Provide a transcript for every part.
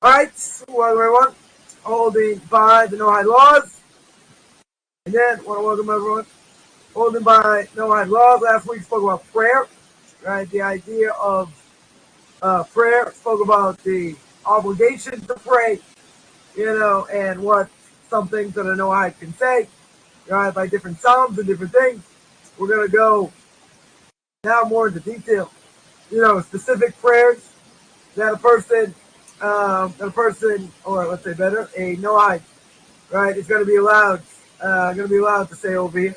Right? Welcome everyone. Holding by the Noahide laws. Again, want to welcome everyone. Holding by Noahide laws. Last week spoke about prayer. Right? The idea of prayer. Spoke about the obligation to pray. And what some things that a Noahide can say. Right? By different psalms and different things. We're going to go now more into detail. Specific prayers that a person, or let's say better, a Noahide, right, is going to be allowed to say over here.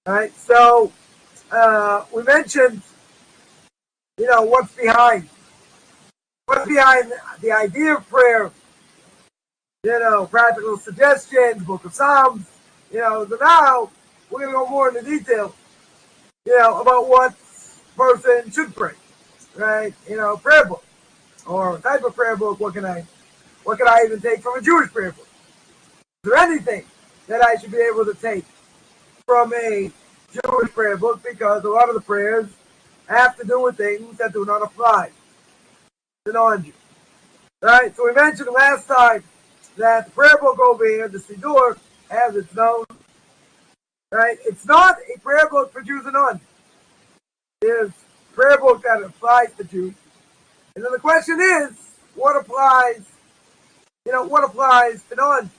Right? So we mentioned, what's behind the idea of prayer. Practical suggestions, Book of Psalms. So now we're going to go more into detail. About what person should pray. Right? Prayer book. Or type of prayer book, what can I even take from a Jewish prayer book? Is there anything that I should be able to take from a Jewish prayer book? Because a lot of the prayers have to do with things that do not apply to non-Jews. Right? So we mentioned last time that the prayer book over here, the Siddur, as it's known, right? It's not a prayer book for Jews and non-Jews. It is a prayer book that applies to Jews. And then the question is, what applies to non-Jews?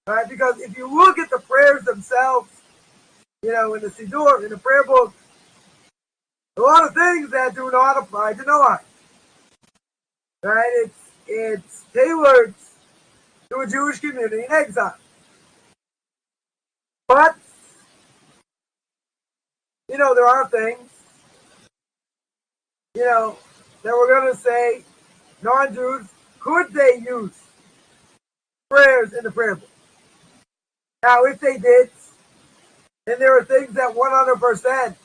Right? Because if you look at the prayers themselves, in the Siddur, in the prayer book, a lot of things that do not apply to Noahide. Right? It's tailored to a Jewish community in exile. But, there are things, that we're going to say non-Jews, could they use prayers in the prayer book? Now, if they did, and there are things that 100%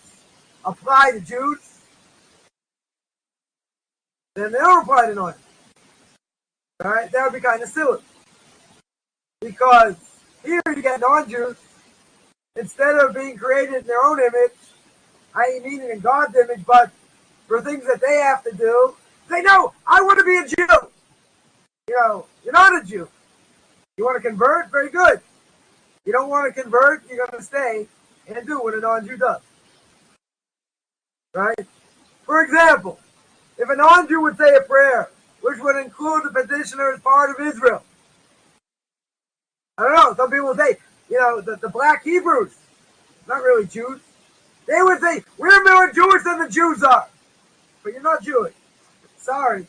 apply to Jews, then they don't apply to non-Jews. All right? That would be kind of silly. Because here you get non-Jews, instead of being created in their own image, i.e. meaning in God's image, but for things that they have to do, say, no, I want to be a Jew. You're not a Jew. You want to convert? Very good. You don't want to convert, you're going to stay and do what a non-Jew does. Right? For example, if a non-Jew would say a prayer, which would include the petitioner as part of Israel. I don't know, some people say, the black Hebrews, not really Jews, they would say, we're more Jewish than the Jews are. But you're not Jewish. Sorry.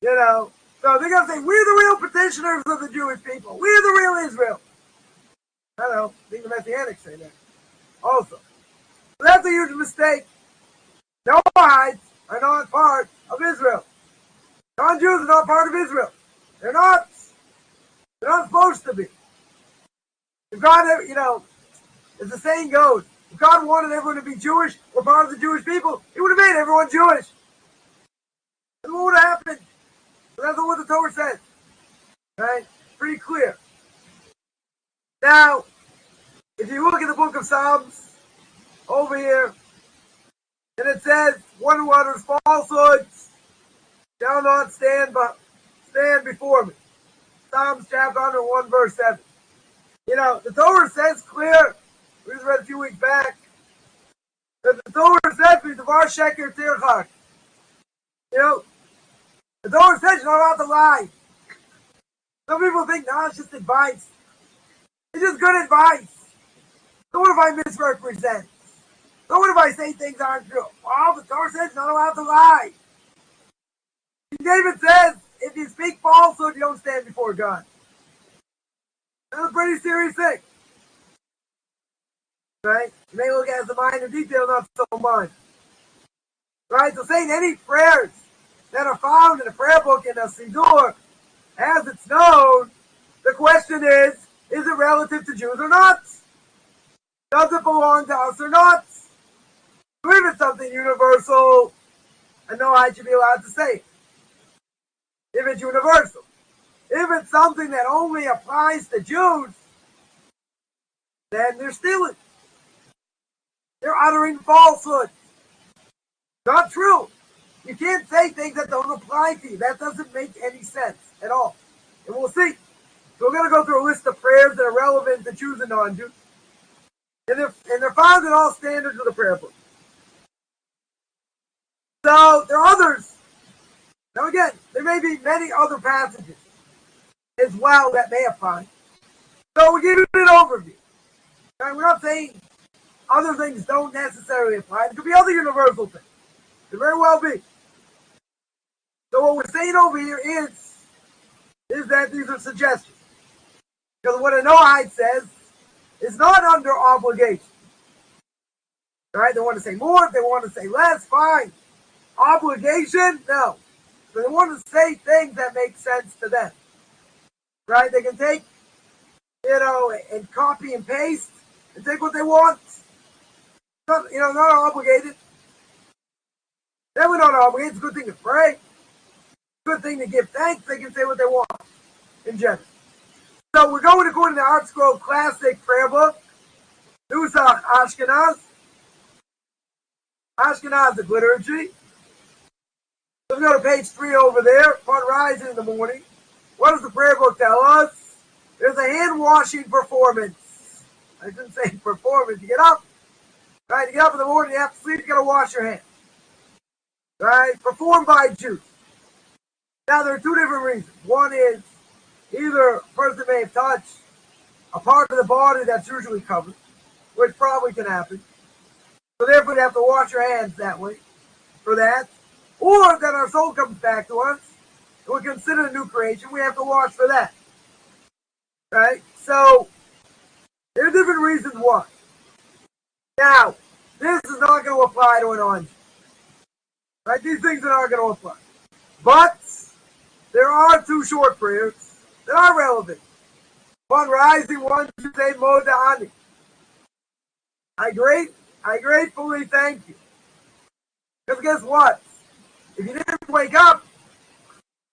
So they're going to say, we're the real petitioners of the Jewish people. We're the real Israel. I don't know. I think the Messianics say that also. So that's a huge mistake. Noahides are not part of Israel. Non-Jews are not part of Israel. They're not supposed to be. If God, as the saying goes, if God wanted everyone to be Jewish or part of the Jewish people, He would have made everyone Jewish. And what would have happened? So that's what the Torah says. Right? Pretty clear. Now, if you look at the Book of Psalms over here, and it says, one who utters falsehoods shall not stand before me. Psalms chapter 101, verse 7. The Torah says clear, we just read a few weeks back, that the Torah says, V'davar sheker tirchak. The Torah says you're not allowed to lie. Some people think, no, it's just advice. It's just good advice. So what if I misrepresent? So what if I say things aren't true? Well, the Torah says you're not allowed to lie. David says, if you speak falsehood, you don't stand before God. That's a pretty serious thing. Right? You may look at it as a minor detail, not so much. Right? So saying any prayers that are found in the prayer book in the Siddur, as it's known, the question is it relative to Jews or not? Does it belong to us or not? So if it's something universal, I know I should be allowed to say it. If it's universal. If it's something that only applies to Jews, then they're stealing. They're uttering falsehood. Not true. You can't say things that don't apply to you. That doesn't make any sense at all. And we'll see. So we're going to go through a list of prayers that are relevant to choose a non-Jew. And they're found in all standards of the prayer book. So there are others. Now again, there may be many other passages as well that may apply. So we're giving an overview. Right? We're not saying other things don't necessarily apply. There could be other universal things. Could very well be. So what we're saying over here is that these are suggestions. Because what a Noahide says is not under obligation. All right? They want to say more, if they want to say less, fine. Obligation? No. So they want to say things that make sense to them. Right? They can take, and copy and paste and take what they want. Not obligated. Then we're not obligated. It's a good thing to pray. Good thing to give thanks. They can say what they want in general. So we're going according to Art Scroll Classic Prayer Book. Nusach Ashkenazic liturgy. Let's go to page 3 over there. Upon rising in the morning. What does the prayer book tell us? There's a hand washing performance. I didn't say performance. You get up. Right? You get up in the morning, you have to sleep, you got to wash your hands. Right? Performed by Jews. Now, there are two different reasons. One is either a person may have touched a part of the body that's usually covered, which probably can happen. So therefore, you have to wash your hands that way for that. Or that our soul comes back to us, and we're considered a new creation, we have to wash for that. Right? So, there are different reasons why. Now, this is not going to apply to an non-Jew. Right? These things are not going to apply. But there are two short prayers that are relevant. One rising, one to say Moda'ani. I gratefully thank you. Because guess what? If you didn't wake up,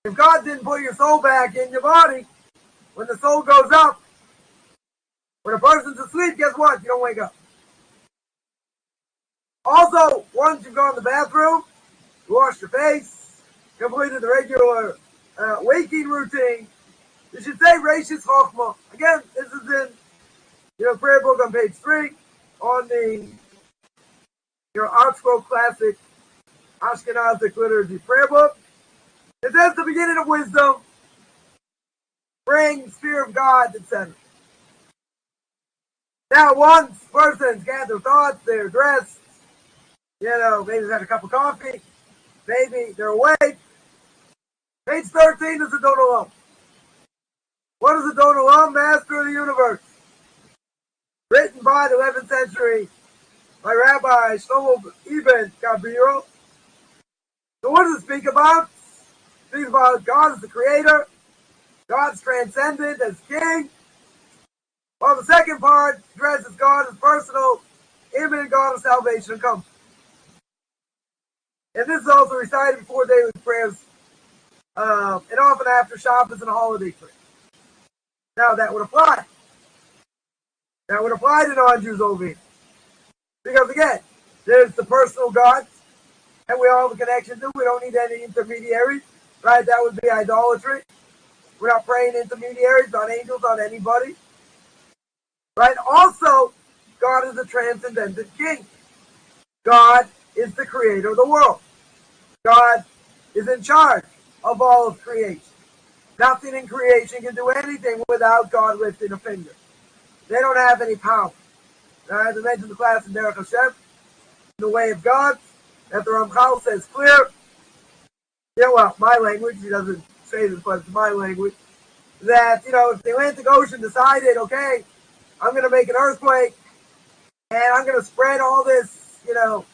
if God didn't put your soul back in your body, when the soul goes up, when a person's asleep, guess what? You don't wake up. Also, once you've gone to the bathroom, you washed your face, completed the regular waking routine, you should say Reishis Chochmah. Again, this is in prayer book on page 3 on the Art Scroll Classic Ashkenazic Liturgy Prayer Book. It says the beginning of wisdom, spring, fear of God, etc. Now, once persons gather thoughts, they're dressed, maybe they've had a cup of coffee, maybe they're awake. Page 13 is the Don Olam. What is the Don Olam? Master of the universe. Written by the 11th century by Rabbi Shlomo Ibn Gabriel. So what does it speak about? It speaks about God as the creator. God's transcendent as king. While the second part addresses God as personal, immanent God of salvation and comfort. And this is also recited before daily prayers, and often after Shabbos and holiday prayers. Now that would apply. That would apply to non-Jews over here. Because again, there's the personal God, and we all have a connection to. We don't need any intermediaries, right? That would be idolatry. We're not praying intermediaries, not angels, not anybody. Right? Also, God is a transcendental king. God is the creator of the world. God is in charge of all of creation. Nothing in creation can do anything without God lifting a finger. They don't have any power. As I mentioned in the class in Derech Hashem, the way of God, that the Ramchal says clear. My language, he doesn't say this, but it's my language, that, if the Atlantic Ocean decided, okay, I'm going to make an earthquake, and I'm going to spread all this, I'm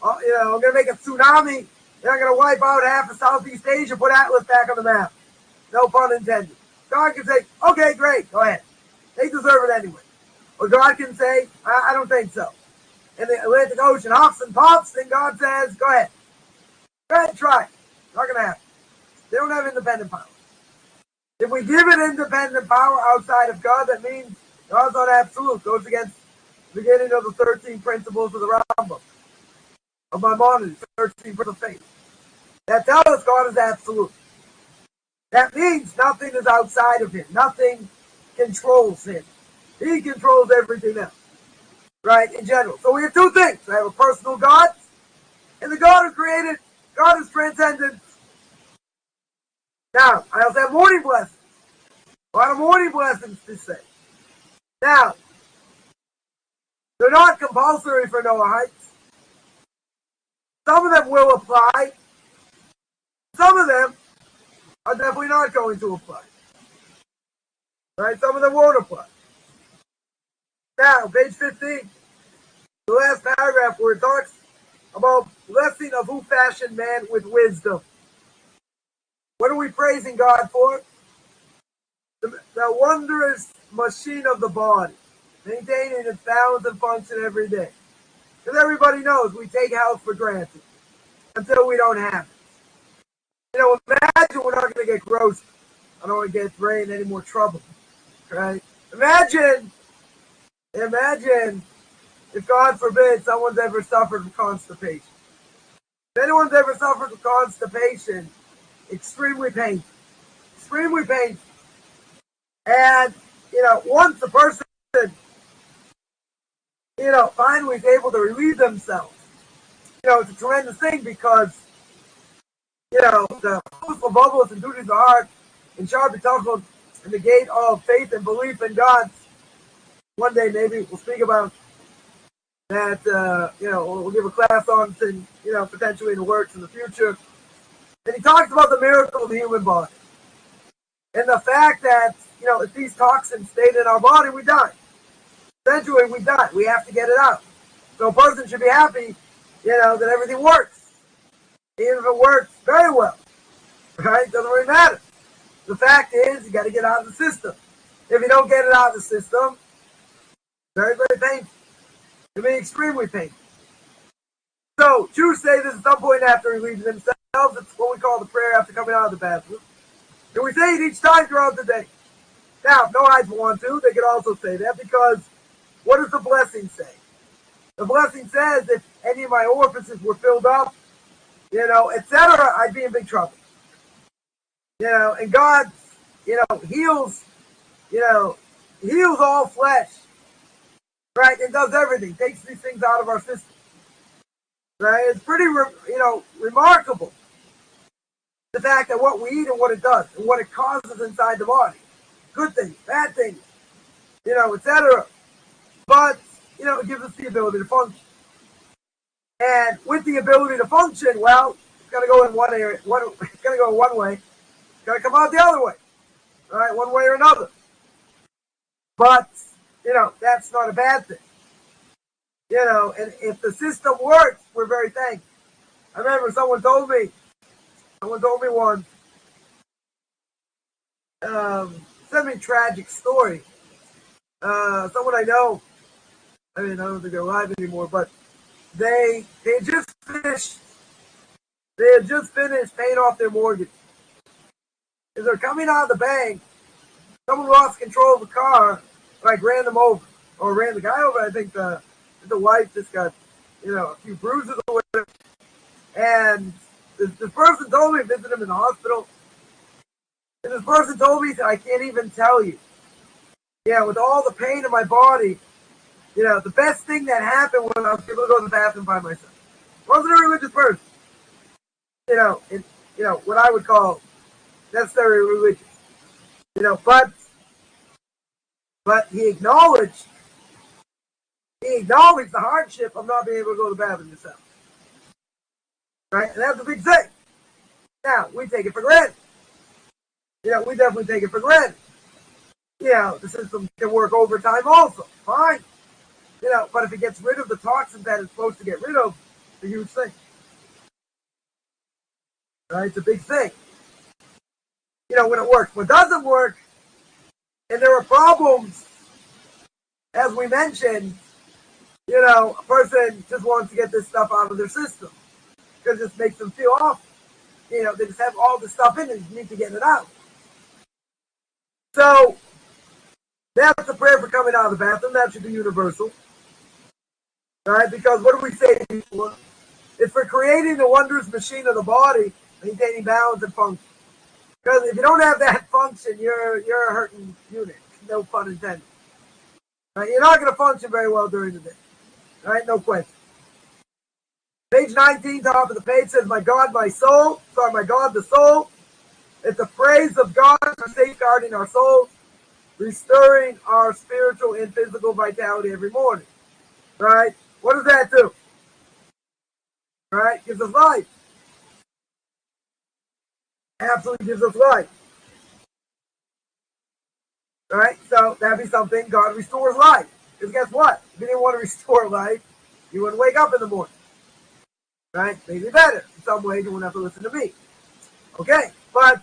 going to make a tsunami, and I'm going to wipe out half of Southeast Asia, put Atlas back on the map. No pun intended. God can say, okay, great, go ahead. They deserve it anyway. Or God can say, I don't think so. In the Atlantic Ocean huffs and puffs, then God says, go ahead. Go ahead, try. Not going to happen. They don't have independent power. If we give it independent power outside of God, that means God's not absolute. Goes against the beginning of the 13 principles of the Rambam, of Maimonides, 13 principles of faith. that tell us God is absolute. That means nothing is outside of him. Nothing controls him. He controls everything else, right, in general. So we have two things. We have a personal God, and the God who created. God is transcendent. Now, I also have morning blessings. A lot of morning blessings to say. Now, they're not compulsory for Noahides. Some of them will apply. Some of them are definitely not going to apply. Right? Some of them won't apply. Now, page 15, the last paragraph where it talks about blessing of who fashioned man with wisdom. What are we praising God for? The wondrous machine of the body, maintaining its balance and function every day. Because everybody knows we take health for granted until we don't have it. Imagine we're not going to get gross. I don't want to get Ray in any more trouble. Right? Imagine if, God forbid, someone's ever suffered from constipation. If anyone's ever suffered from constipation, extremely painful. Extremely painful. And, once the person, finally is able to relieve themselves, it's a tremendous thing because, the fruitful bubbles and duties of the heart and sharp bitachon and the gate of faith and belief in God. One day maybe we'll speak about that, we'll give a class on, potentially in the works in the future. And he talks about the miracle of the human body. And the fact that, if these toxins stayed in our body, we die. Eventually we die. We have to get it out. So a person should be happy, that everything works. Even if it works very well. Right? Doesn't really matter. The fact is, you got to get out of the system. If you don't get it out of the system, very, very painful. It may be extremely painful. So, Jews say this at some point after relieving themselves. It's what we call the prayer after coming out of the bathroom. And we say it each time throughout the day. Now, if Noahides want to, they could also say that because what does the blessing say? The blessing says if any of my orifices were filled up, etc., I'd be in big trouble. And God, heals, heals all flesh, right? And does everything, takes these things out of our system, right? It's pretty, remarkable, the fact that what we eat and what it does and what it causes inside the body, good things, bad things, etc. But, it gives us the ability to function. And with the ability to function, well, it's going to go in one area, it's going to go one way, it's going to come out the other way, all right, one way or another. But, that's not a bad thing. And if the system works, we're very thankful. I remember someone told me once, sent me a tragic story. Someone I know, I don't think they're alive anymore, but they had just finished paying off their mortgage. As they're coming out of the bank, someone lost control of the car, ran them over, or ran the guy over. I think the wife just got, a few bruises or whatever. And this person told me, visited him in the hospital, and this person told me, I can't even tell you. With all the pain in my body, the best thing that happened when I was able to go to the bathroom by myself. Wasn't a religious person. What I would call necessary religious. But he acknowledged the hardship of not being able to go to the bathroom yourself. Right? And that's a big thing. Now, we take it for granted. We definitely take it for granted. The system can work overtime also. Fine. But if it gets rid of the toxins that it's supposed to get rid of, it's a huge thing. Right? It's a big thing. When it works. When it doesn't work, and there are problems, as we mentioned, a person just wants to get this stuff out of their system because it just makes them feel awful. They just have all this stuff in it, you need to get it out. So, that's the prayer for coming out of the bathroom. That should be universal. Right? Because what do we say before? It's for creating the wondrous machine of the body, maintaining balance and function. Because if you don't have that function, you're a hurting unit. No pun intended. Right? You're not going to function very well during the day. Right? No question. Page 19, top of the page says, my God, the soul. It's the praise of God for safeguarding our souls, restoring our spiritual and physical vitality every morning. Right? What does that do? Right? Gives us life. Absolutely gives us life. Right? So that'd be something. God restores life. Because guess what? If you didn't want to restore life, you wouldn't wake up in the morning. Right? Maybe better. In some ways, you wouldn't have to listen to me. Okay? But,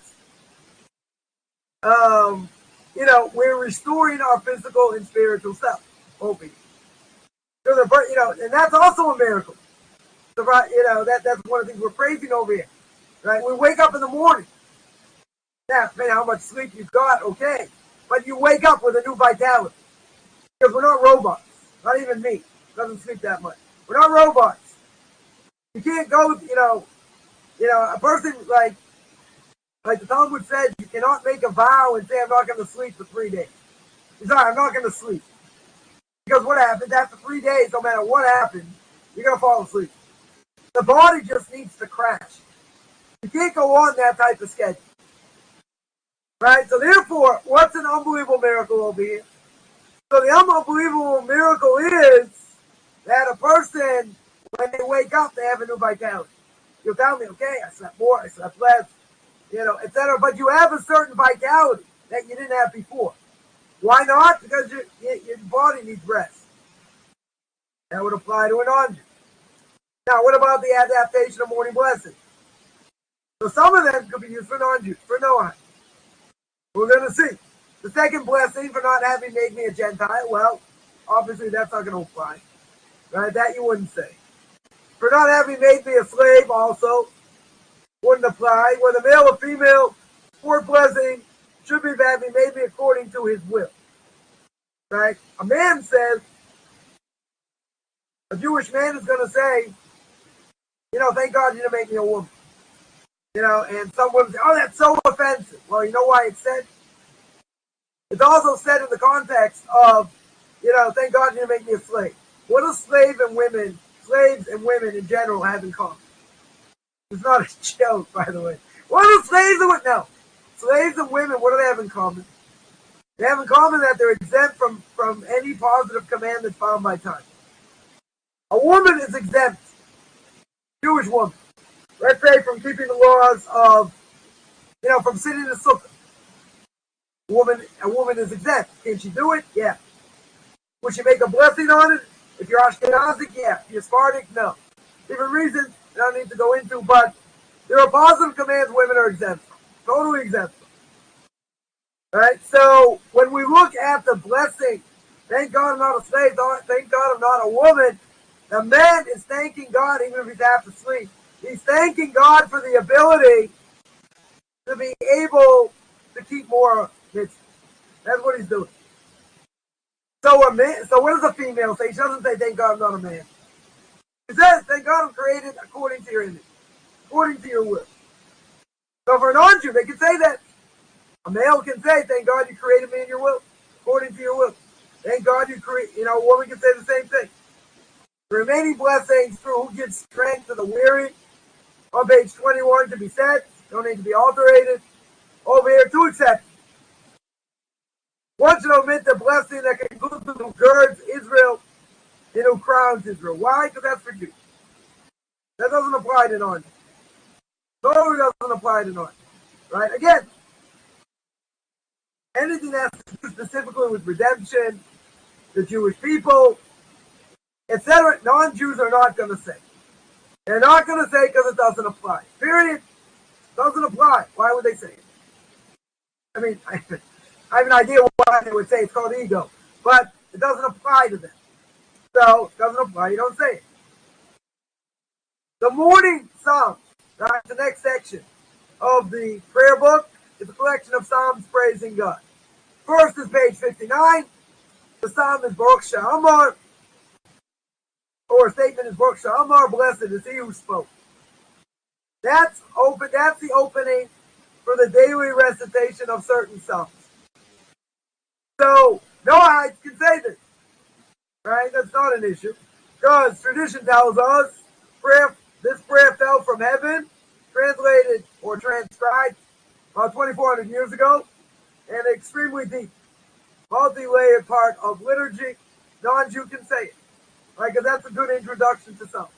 we're restoring our physical and spiritual self. Hoping. And that's also a miracle. So, that's one of the things we're praising over here. Right? We wake up in the morning. Now, depending on how much sleep you've got, okay. But you wake up with a new vitality. Because we're not robots. Not even me. Doesn't sleep that much. We're not robots. You can't go, a person like the Talmud says, you cannot make a vow and say, I'm not going to sleep for 3 days. I'm not going to sleep. Because what happens after 3 days, no matter what happens, you're going to fall asleep. The body just needs to crash. You can't go on that type of schedule. Right? So therefore, what's an unbelievable miracle over here? So the unbelievable miracle is that a person, when they wake up, they have a new vitality. You'll tell me, okay, I slept more, I slept less, etc. But you have a certain vitality that you didn't have before. Why not? Because your body needs rest. That would apply to a non-Jew. Now, what about the adaptation of morning blessings? So some of them could be used for non-Jews, for Noahide. We're going to see. The second blessing for not having made me a Gentile, well, obviously that's not going to apply. Right? That you wouldn't say. For not having made me a slave also wouldn't apply. Whether male or female, fourth blessing should be that he made me according to his will. Right? A man says, a Jewish man is going to say, thank God you didn't make me a woman. And some women say, oh, that's so offensive. Well, you know why it's said? It's also said in the context of, thank God you didn't make me a slave. What do slaves and women in general have in common? It's not a joke, by the way. What do slaves and women, what do they have in common? They have in common that they're exempt from any positive command that's found by time. A woman is exempt. Jewish woman. Let's say from keeping the laws of, from sitting in the sukkah. A woman is exempt. Can she do it? Yeah. Would she make a blessing on it? If you're Ashkenazic, yeah. If you're Sephardic, no. Different reasons I don't need to go into, but there are positive commands women are exempt from. Totally exempt from. Right? So when we look at the blessing, thank God I'm not a slave, thank God I'm not a woman, the man is thanking God even if he's half asleep. He's thanking God for the ability to be able to keep more mitzvahs. That's what he's doing. So what does a female say? She doesn't say, thank God I'm not a man. She says, thank God I'm created according to your image, according to your will. So for a non-Jew, they can say that. A male can say, thank God you created me in your will, according to your will. Thank God you create, a woman can say the same thing. The remaining blessings through who gives strength to the weary, on page 21 to be said, don't need to be alterated. Over here, 2 exceptions. One should omit the blessing that concludes with who girds Israel and who crowns Israel. Why? Because that's for Jews. That doesn't apply to non-Jews. Totally doesn't apply to non-Jews. Right? Again, anything that has to do specifically with redemption, the Jewish people, etc., non-Jews are not going to say. They're not going to say because it doesn't apply. Period. Doesn't apply. Why would they say it? I mean, I have an idea why they would say it's called ego, but it doesn't apply to them. So, it doesn't apply, you don't say it. The morning psalm, right, the next section of the prayer book, is a collection of psalms praising God. First is page 59. The psalm is Baruch Sha'amar, or a statement is Baruch Sha'amar, blessed is he who spoke. That's the opening for the daily recitation of certain psalms. So Noahides can say this, right? That's not an issue, because tradition tells us this prayer fell from heaven, translated or transcribed about 2,400 years ago, and extremely deep, multi-layered part of liturgy. Non-Jew can say it, right? Because that's a good introduction to Psalm.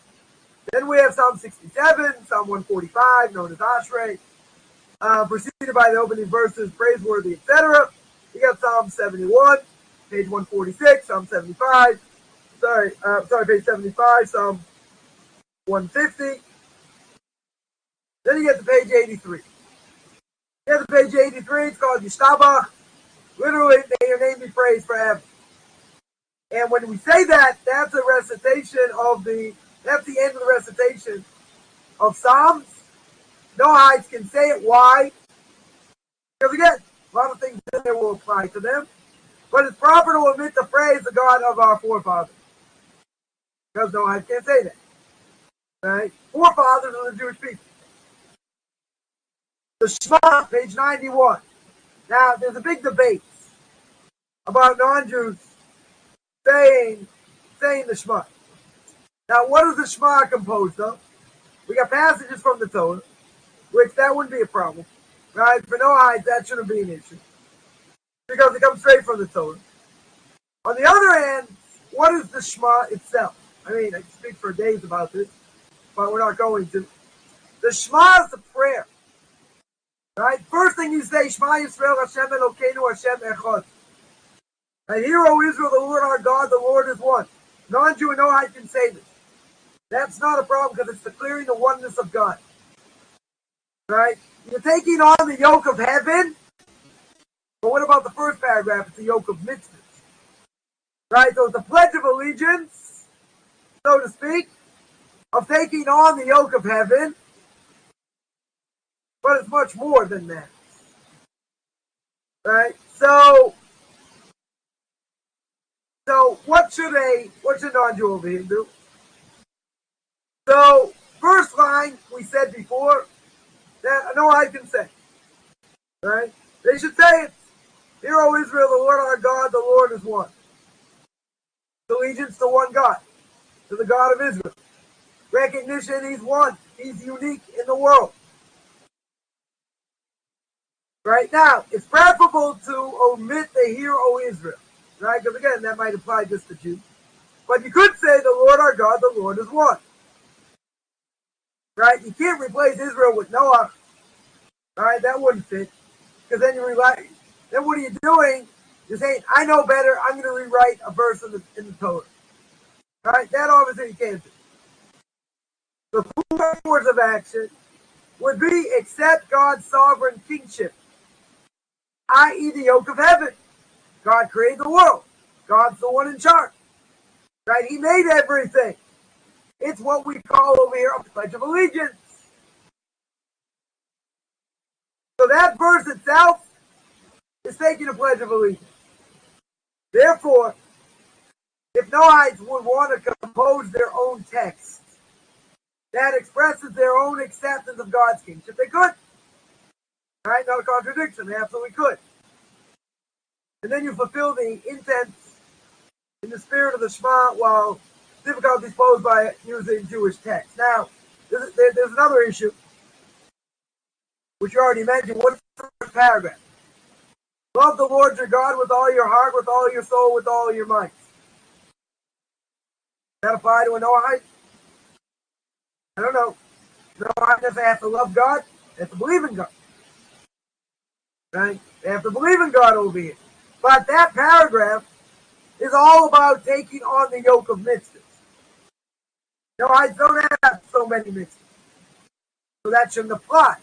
Then we have Psalm 67, Psalm 145, known as Ashrei, preceded by the opening verses, praiseworthy, etc. You got Psalm 71, page 146, Psalm 75, page 75, Psalm 150. Then you get to page 83. You get to page 83, it's called Yishtabach. Literally, may your name be praised forever. And when we say that, that's a recitation that's the end of the recitation of Psalms. Noahides can say it. Why? Because again, a lot of things in there will apply to them. But it's proper to omit the phrase, the God of our forefathers. Because Noahides can't say that. Right? Forefathers are the Jewish people. The Shema, page 91. Now, there's a big debate about non-Jews saying the Shema. Now, what is the Shema composed of? We got passages from the Torah, which that wouldn't be a problem, right? For Noahides, that shouldn't be an issue, because it comes straight from the Torah. On the other hand, what is the Shema itself? I mean, I can speak for days about this, but we're not going to. The Shema is a prayer, right? First thing you say, Shema Yisrael Hashem Elokeinu Hashem Echad. And hear, O Israel, the Lord our God, the Lord is one. Non-Jew and Noahide can say this. That's not a problem, because it's declaring the oneness of God. Right? You're taking on the yoke of heaven. But what about the first paragraph? It's the yoke of mitzvahs. Right? So it's the pledge of allegiance, so to speak, of taking on the yoke of heaven. But it's much more than that. Right? So what should non-Jew over here do? So, first line, we said before, that Noahide can say. Right? They should say it. Hear, O Israel, the Lord our God, the Lord is one. Allegiance to one God, to the God of Israel. Recognition, He's one. He's unique in the world. Right now, it's preferable to omit the Hear, O Israel. Right? Because again, that might apply just to Jews. But you could say the Lord our God, the Lord is one. Right? You can't replace Israel with Noah. Right? That wouldn't fit. Because then then what are you doing? You're saying, I know better, I'm going to rewrite a verse in the Torah. Right? That obviously you can't do. The four words of action would be accept God's sovereign kingship, i.e. the yoke of heaven. God created the world. God's the one in charge. Right? He made everything. It's what we call over here a pledge of allegiance. So that verse itself is taking a pledge of allegiance. Therefore, if Noahides would want to compose their own text that expresses their own acceptance of God's kingship, they could. Right? Not a contradiction. They absolutely could. And then you fulfill the intent in the spirit of the Shema while difficulties posed by using Jewish text. Now, there's another issue, which you already mentioned. What's the first paragraph? Love the Lord your God with all your heart, with all your soul, with all your might. Does that apply to a Noahide? I don't know. Noahide doesn't have to love God. They have to believe in God. Right? They have to believe in God over here. But that paragraph is all about taking on the yoke of mitzvahs. Noahides don't have so many mitzvahs. So that shouldn't apply.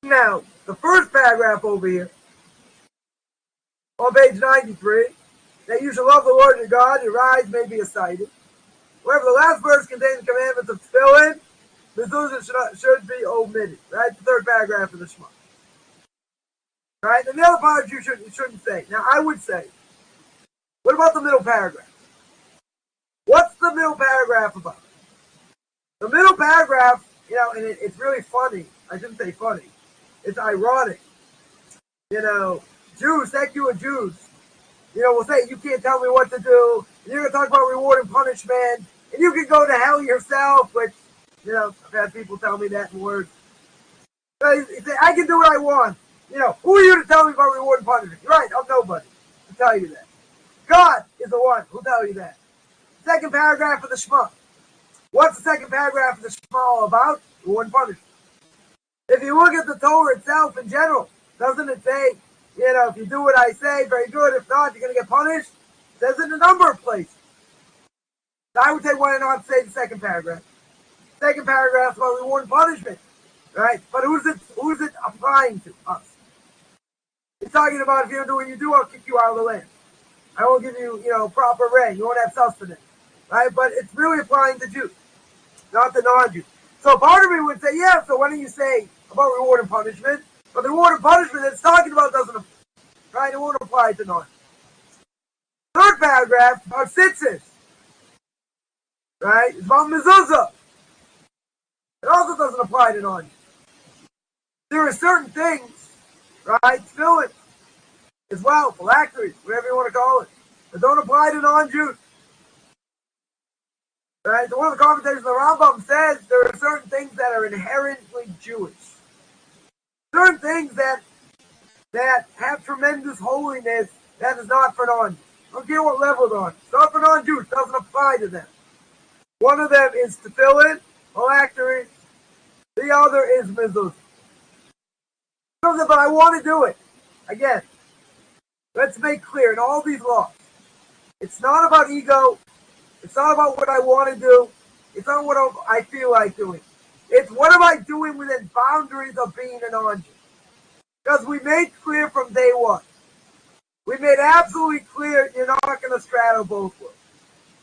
Now, the first paragraph over here, on page 93, that you shall love the Lord your God, your eyes may be sighted. However, the last verse contains the commandments of tefillin, mezuzah should be omitted. Right? The third paragraph of the Shema. Right? And the other part you shouldn't say. Now, I would say, what about the middle paragraph? What's the middle paragraph about? The middle paragraph, and it's really funny. I shouldn't say funny. It's ironic. Jews, secular Jews, will say, you can't tell me what to do. And you're going to talk about reward and punishment. And you can go to hell yourself, which, I've had people tell me that in words. They say, I can do what I want. Who are you to tell me about reward and punishment? You're right, I'm nobody to tell you that. God is the one who'll tell you that. Second paragraph of the Shema. What's the second paragraph of the Shema all about? Reward and punishment. If you look at the Torah itself in general, doesn't it say, if you do what I say, very good. If not, you're going to get punished? It says in a number of places. So I would say why not say the second paragraph. Second paragraph is about reward and punishment. Right? But who's it applying to? Us. It's talking about if you don't do what you do, I'll kick you out of the land. I won't give you, proper rain. You won't have sustenance. Right? But it's really applying to Jews, not the non-Jews. So part of me would say, yeah, so why don't you say about reward and punishment? But the reward and punishment that it's talking about doesn't apply. Right? It won't apply to non-Jews. Third paragraph about tzitzis. Right? It's about mezuzah. It also doesn't apply to non-Jews. There are certain things, right, tefillin, as well, phylacteries, whatever you want to call it, that don't apply to non-Jews. Right? So one of the commentators of the Rambam says there are certain things that are inherently Jewish. Certain things that have tremendous holiness that is not for non-Jews. I don't care what level they're on. It's not for non-Jews. It doesn't apply to them. One of them is tefillin, phylacteries. The other is mezuzah. But I want to do it. Again, let's make clear in all these laws, it's not about ego. It's not about what I want to do. It's not what I feel like doing. It's what am I doing within boundaries of being a non-Jew. Because we made clear from day one. We made absolutely clear you're not going to straddle both worlds.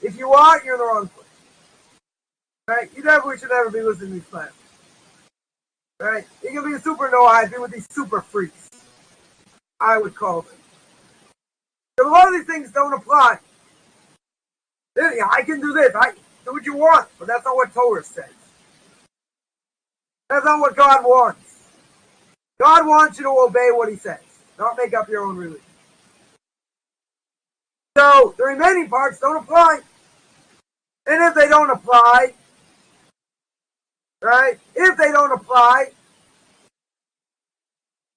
If you are, you're in the wrong place. Right? You definitely should never be listening to these classes. Right? You can be a super Noahide, be with these super freaks. I would call them. Because a lot of these things don't apply. I can do this. I do what you want. But that's not what Torah says. That's not what God wants. God wants you to obey what he says. Not make up your own religion. So the remaining parts don't apply. And if they don't apply, right? If they don't apply,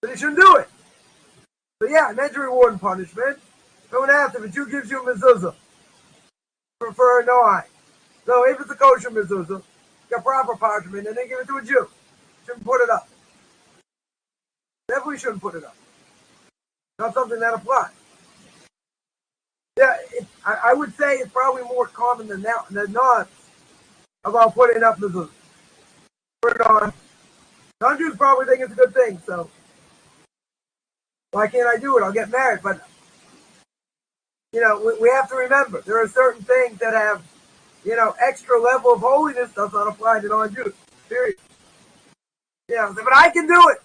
then you shouldn't do it. So yeah, I mentioned reward and punishment. So when after, if a Jew gives you a mezuzah for a Noahide. So if it's a kosher mezuzah, got proper parchment, and they give it to a Jew. Shouldn't put it up. Definitely shouldn't put it up. Not something that applies. Yeah, I would say it's probably more common than not about putting up mezuzah. Put it on. Non-Jews probably think it's a good thing, so why can't I do it? I'll get married. But, we have to remember, there are certain things that have, extra level of holiness does not apply to non-Jews. Period. But I can do it.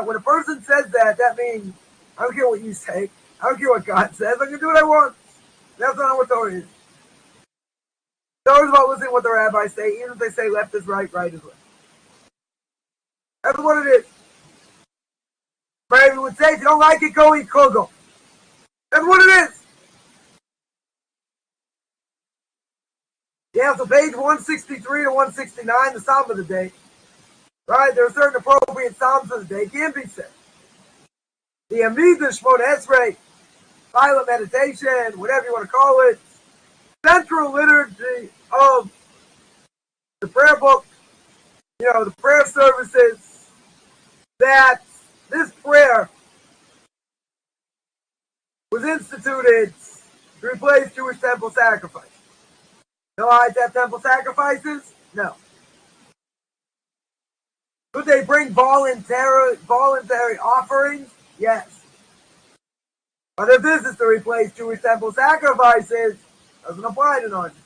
When a person says that, that means, I don't care what you say. I don't care what God says. I can do what I want. That's not what Torah is. Torah is about listening to what the rabbis say. Even if they say left is right, right is left. That's what it is. But we would say, if you don't like it, go eat kugel. That's what it is. Yeah, so page 163 to 169, the Psalm of the day. Right? There are certain appropriate Psalms of the day. Can be said. The Amidah, Shmona Esrei, silent meditation, whatever you want to call it. Central liturgy of the prayer book. The prayer services. That this prayer was instituted to replace Jewish temple sacrifices. Noahides have temple sacrifices? No. Could they bring voluntary offerings? Yes. But if this is to replace Jewish temple sacrifices, doesn't apply to non-Jews.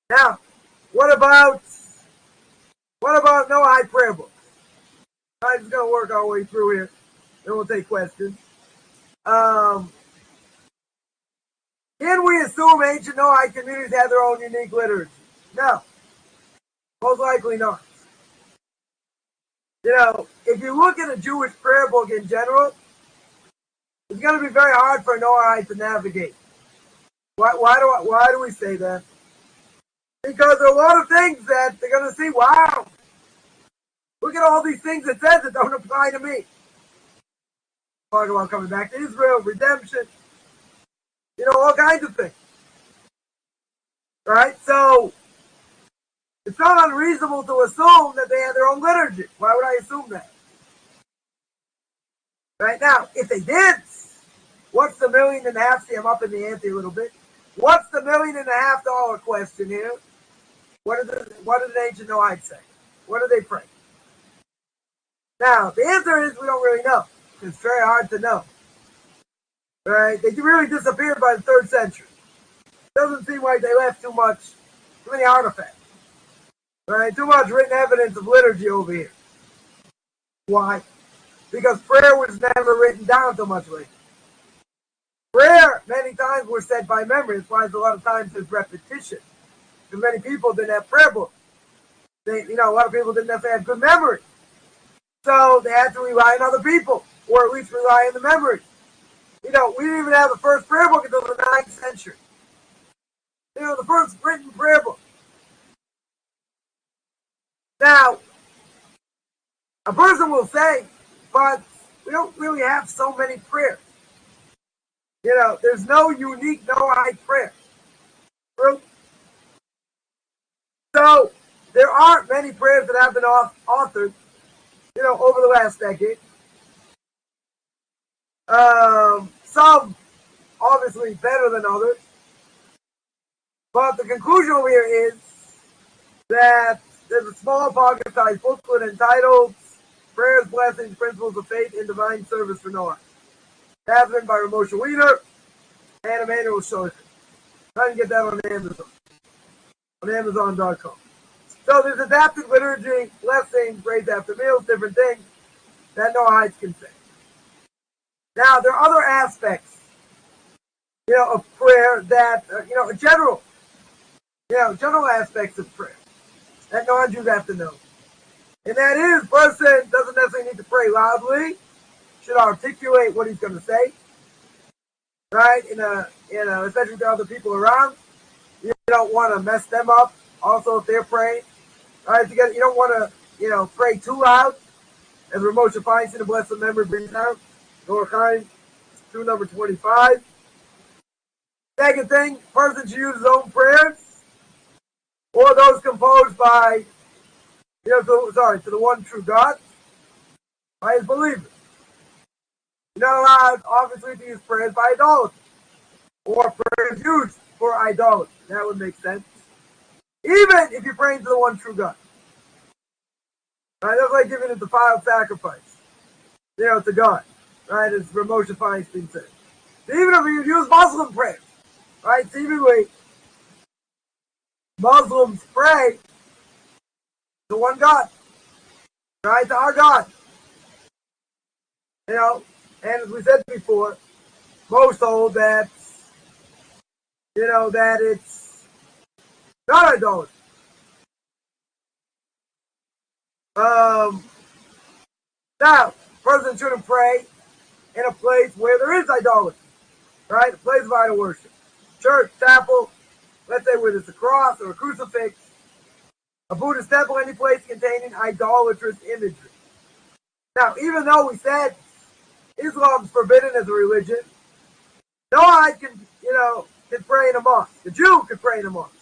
Now, what about Noahide prayer books? I'm just going to work our way through here. Then we'll take questions. Can we assume ancient Noahide communities had their own unique liturgy? No. Most likely not. If you look at a Jewish prayer book in general, it's going to be very hard for a Noahide to navigate. Why do we say that? Because there are a lot of things that they're going to see, wow, look at all these things it says that don't apply to me. Talk about coming back to Israel, redemption, all kinds of things. Right? So, it's not unreasonable to assume that they had their own liturgy. Why would I assume that? Right now, if they did, what's the $1.5 million? See, I'm up in the ante a little bit. What's the $1.5 million question here? What did the ancient Noahide say? What did they pray? Now, the answer is we don't really know. It's very hard to know. Right? They really disappeared by the 3rd century. Doesn't seem like they left too many artifacts. Right? Too much written evidence of liturgy over here. Why? Because prayer was never written down so much later. Prayer, many times, was said by memory. That's why a lot of times there's repetition. Because many people didn't have prayer books. A lot of people didn't necessarily have good memory. So they had to rely on other people, or at least rely on the memory. We didn't even have the first prayer book until the 9th century. The first written prayer book. Now, a person will say, but we don't really have so many prayers. There's no unique Noahide prayer. True? So, there aren't many prayers that have been authored, over the last decade. Some, obviously, better than others. But the conclusion over here is that there's a small pocket-sized booklet entitled Prayers, Blessings, Principles of Faith in Divine Service for Noah. Written by Ramosha Weiner and Emmanuel Schulcher. Try and get that on Amazon. On Amazon.com. So there's adapted liturgy, blessings, praise after meals, different things that Noahides can say. Now, there are other aspects, of prayer that, general aspects of prayer that non-Jews have to know. And that is, person doesn't necessarily need to pray loudly, should articulate what he's going to say, right? Especially to other people around. You don't want to mess them up. Also, if they're praying, right? You don't want to, pray too loud. As Ramosha Feinstein, a blessed memory, brings out, Noahide Chaim, through number 25. Second thing, person should use his own prayers, or those composed by, to the one true God, by his believers. You're not allowed, obviously, to use prayers by idolatry, or prayers used for idolatry. That would make sense. Even if you're praying to the one true God. Right? That's like giving it the defiled sacrifice, to God. Right? As Ramosha Feinstein said. So even if you use Muslim prayers, right? Seemingly, Muslims pray to one God. Right? To our God. And as we said before, most hold that, that it's not idolatry. Now, person shouldn't pray in a place where there is idolatry, right? A place of idol worship. Church, chapel, let's say where there's a cross or a crucifix, a Buddhist temple, any place containing idolatrous imagery. Now, even though we said Islam's forbidden as a religion, Noahide can pray in a mosque. The Jew could pray in a mosque.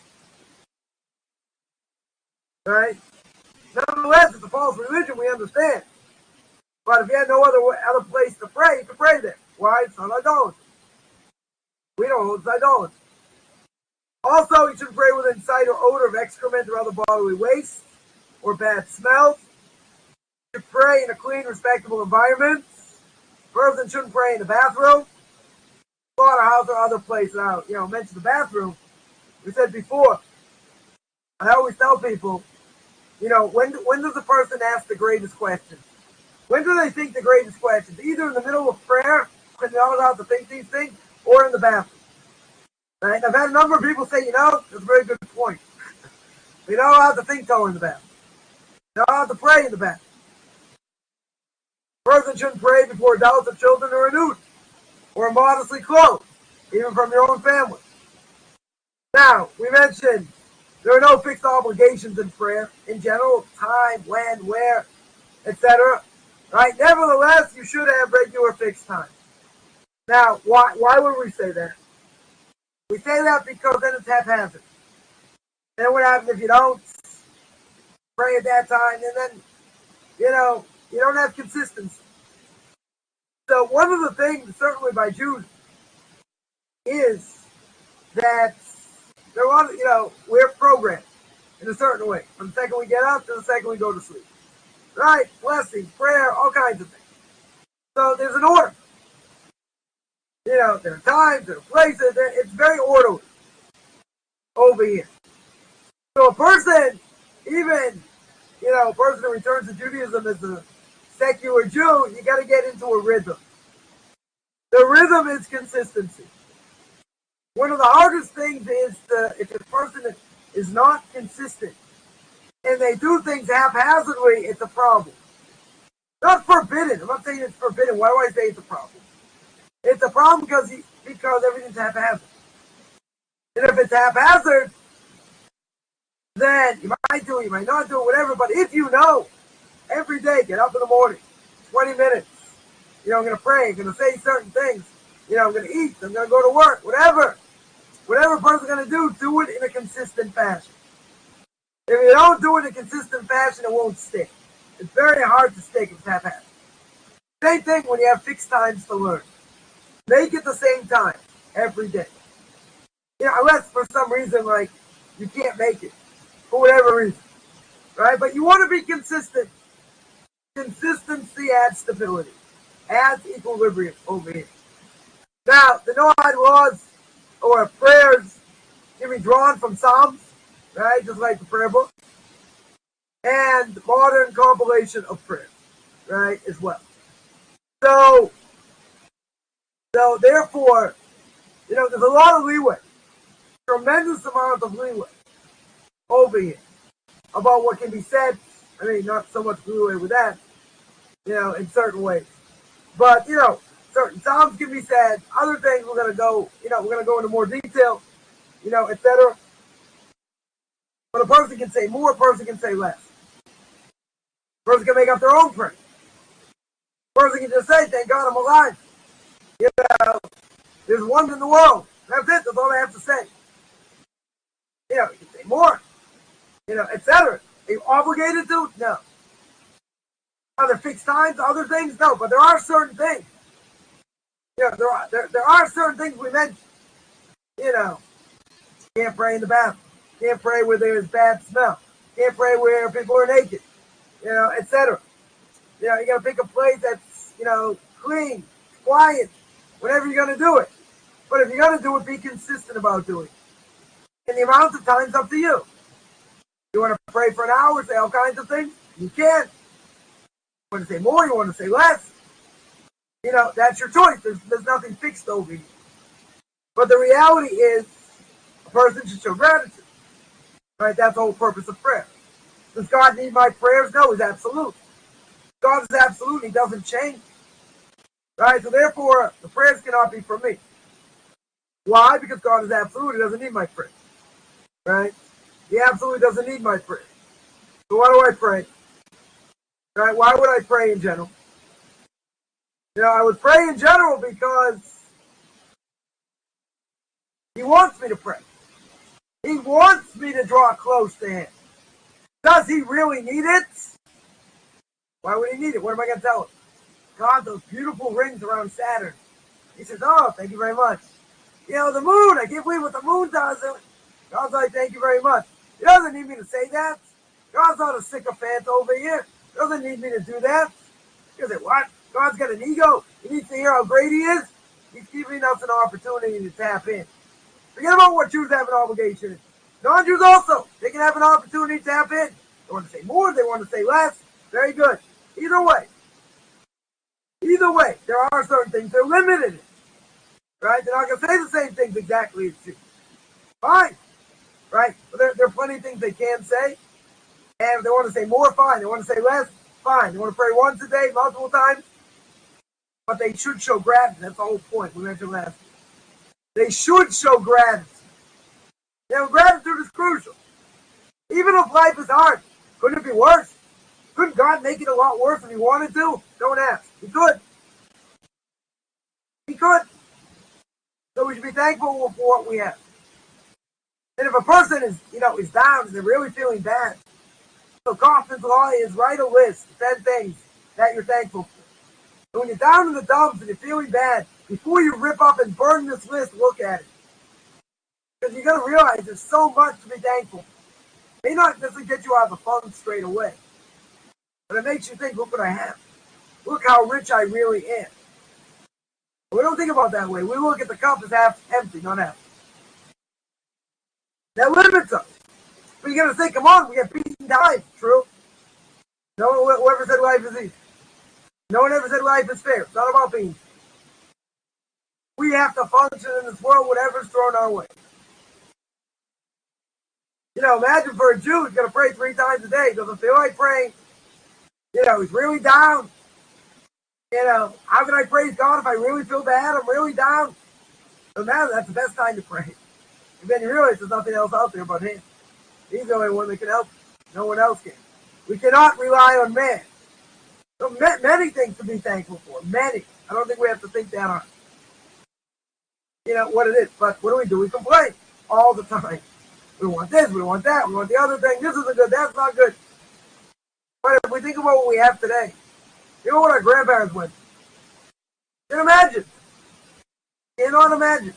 Right? Nonetheless, it's a false religion, we understand. But if you had no other place to pray, you could pray there. Why? It's not idolatry. We don't hold it's idolatry. Also, you shouldn't pray within sight or odor of excrement or other bodily waste or bad smells. You should pray in a clean, respectable environment. Person shouldn't pray in the bathroom, slaughterhouse, or other place. Now, mention the bathroom. We said before, I always tell people, when does a person ask the greatest question? When do they think the greatest questions? Either in the middle of prayer, when they're not allowed to think these things, or in the bathroom. Right? I've had a number of people say, that's a very good point. You're not allowed to think Torah in the bathroom. You're not allowed to pray in the bathroom. A person shouldn't pray before adults or children or a nude or modestly clothed, even from your own family. Now, we mentioned there are no fixed obligations in prayer in general, time, when, where, etc. Right? Nevertheless, you should have regular fixed time. Now, why would we say that? We say that because then it's haphazard. Then what happens if you don't pray at that time, and then, you don't have consistency. So one of the things, certainly by Jews, is that we're programmed in a certain way. From the second we get up to the second we go to sleep. Right? Blessings, prayer, all kinds of things. So there's an order. There are times, there are places, it's very orderly over here. So a person, even, a person who returns to Judaism as a secular Jew, you got to get into a rhythm. The rhythm is consistency. One of the hardest things is if a person is not consistent and they do things haphazardly, it's a problem. Not forbidden. I'm not saying it's forbidden. Why do I say it's a problem? It's a problem because everything's haphazard. And if it's haphazard, then you might do it, you might not do it, whatever. But if every day, get up in the morning, 20 minutes, I'm going to pray, I'm going to say certain things, I'm going to eat, I'm going to go to work, whatever a person's going to do it in a consistent fashion. If you don't do it in a consistent fashion, it won't stick. It's very hard to stick if it's haphazard. Same thing when you have fixed times to learn. Make it the same time every day. Unless for some reason, like, you can't make it, for whatever reason, right? But you want to be consistent. Consistency adds stability, adds equilibrium over here. Now, the Noahide laws or prayers can be drawn from Psalms, right? Just like the Prayerbooks, and modern compilation of prayers, right, as well. So therefore, there's a lot of leeway, tremendous amount of leeway over here about what can be said. I mean, not so much leeway with that, in certain ways. But, certain Psalms can be said, other things we're going to go into more detail, etc. But a person can say more, a person can say less. A person can make up their own prayer. A person can just say, thank God I'm alive. There's one in the world. That's it. That's all I have to say. You can say more, etc. Are you obligated to? No. Are there fixed times? Other things? No. But there are certain things. There are certain things we mentioned. Can't pray in the bathroom. Can't pray where there's bad smell. Can't pray where people are naked. Etc. You got to pick a place that's, clean, quiet, whenever you're going to do it. But if you're going to do it, be consistent about doing it. And the amount of time's up to you. You want to pray for an hour, say all kinds of things? You can. You want to say more, you want to say less? That's your choice. There's nothing fixed over here. But the reality is, a person should show gratitude. Right? That's the whole purpose of prayer. Does God need my prayers? No, He's absolute. God is absolute. He doesn't change. Right? So therefore, the prayers cannot be for me. Why? Because God is absolute. He doesn't need my prayers. Right? He absolutely doesn't need my prayers. So why do I pray? Right? Why would I pray in general? I would pray in general because He wants me to pray. He wants me to draw close to Him. Does He really need it? Why would He need it? What am I going to tell Him? God, those beautiful rings around Saturn. He says, oh, thank you very much. The moon, I can't believe what the moon does. God's like, thank you very much. He doesn't need me to say that. God's not a sycophant over here. He doesn't need me to do that. You say, what? God's got an ego. He needs to hear how great He is. He's giving us an opportunity to tap in. Forget about what Jews have an obligation in. Non-Jews also, they can have an opportunity to tap in. They want to say more, they want to say less. Very good. Either way, there are certain things they're limited in. Right? They're not going to say the same things exactly as you. Fine, right? But there are plenty of things they can say. And if they want to say more, fine. They want to say less, fine. They want to pray once a day, multiple times. But they should show gratitude. That's the whole point we mentioned last week. They should show gratitude. Gratitude is crucial. Even if life is hard, couldn't it be worse? Couldn't God make it a lot worse if he wanted to? Don't ask. He could. He could. So we should be thankful for what we have. And if a person is down and they're really feeling bad, so Coffman's law is write a list of 10 things that you're thankful for. And when you're down in the dumps and you're feeling bad, before you rip up and burn this list, look at it. Because you're going to realize there's so much to be thankful for. It may not necessarily get you out of the funk straight away, but it makes you think, look what I have. Look how rich I really am. But we don't think about it that way. We look at the cup as half empty, not half. That limits us. But you're going to say, come on, we get beaten down. True. No one ever said life is easy. No one ever said life is fair. It's not about being fair. We have to function in this world, whatever's thrown our way. Imagine for a Jew, he's going to pray 3 times a day. Doesn't feel like praying. He's really down. How can I praise God if I really feel bad? I'm really down. No matter, that's the best time to pray. And then you realize there's nothing else out there but him. He's the only one that can help. No one else can. We cannot rely on man. So many things to be thankful for. Many. I don't think we have to think that hard. What it is. But what do? We complain all the time. We want this, we want that, we want the other thing. This isn't good, that's not good. But if we think about what we have today, what our grandparents went through. You can imagine. You cannot imagine